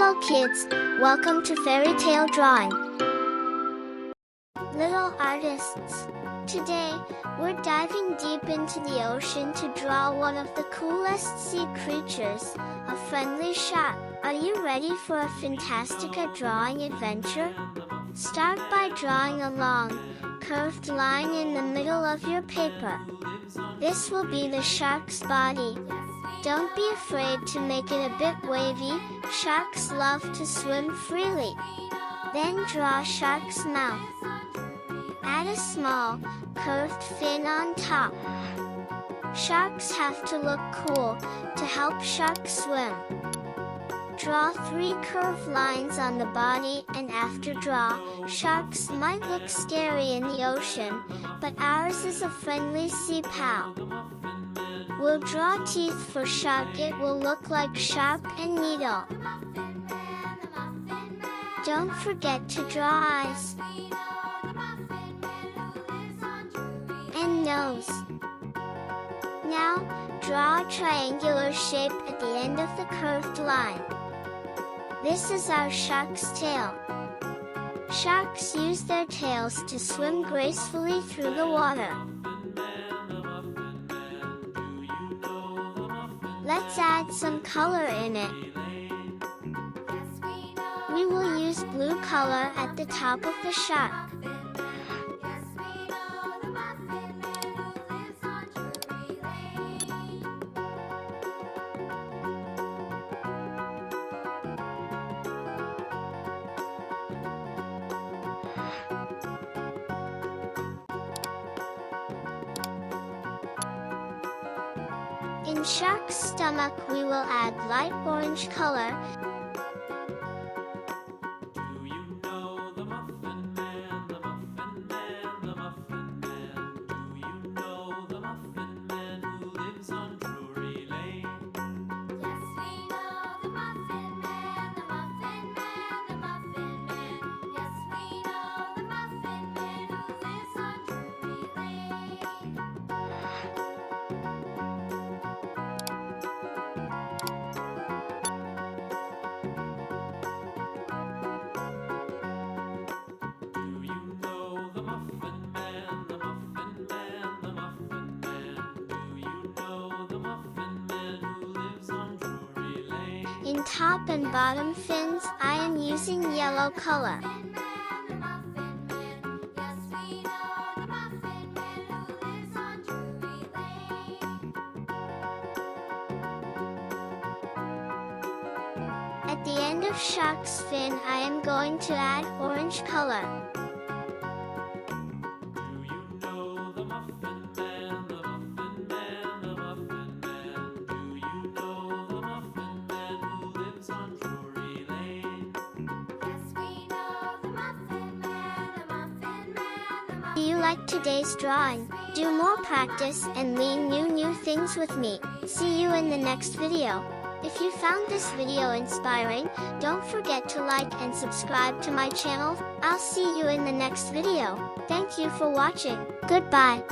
Hello kids, welcome to Fairy Tale Drawing. Little artists, today we're diving deep into the ocean to draw one of the coolest sea creatures, a friendly shark. Are you ready for a fantastic drawing adventure? Start by drawing a long, curved line in the middle of your paper. This will be the shark's body. Don't be afraid to make it a bit wavy, sharks love to swim freely. Then draw shark's mouth. Add a small, curved fin on top. Sharks have to look cool to help sharks swim. Draw 3 curved lines on the body, and after draw, sharks might look scary in the ocean, but ours is a friendly sea pal. We'll draw teeth for shark. It will look like sharp and needle. Don't forget to draw eyes and nose. Now, draw a triangular shape at the end of the curved line. This is our shark's tail. Sharks use their tails to swim gracefully through the water. Let's add some color in it. We will use blue color at the top of the shark. In shark's stomach we will add light orange color. In top and bottom fins, I am using yellow color. At the end of shark's fin, I am going to add orange color. Do you like today's drawing? Do more practice and learn new things with me. See you in the next video. If you found this video inspiring, don't forget to like and subscribe to my channel. I'll see you in the next video. Thank you for watching. Goodbye.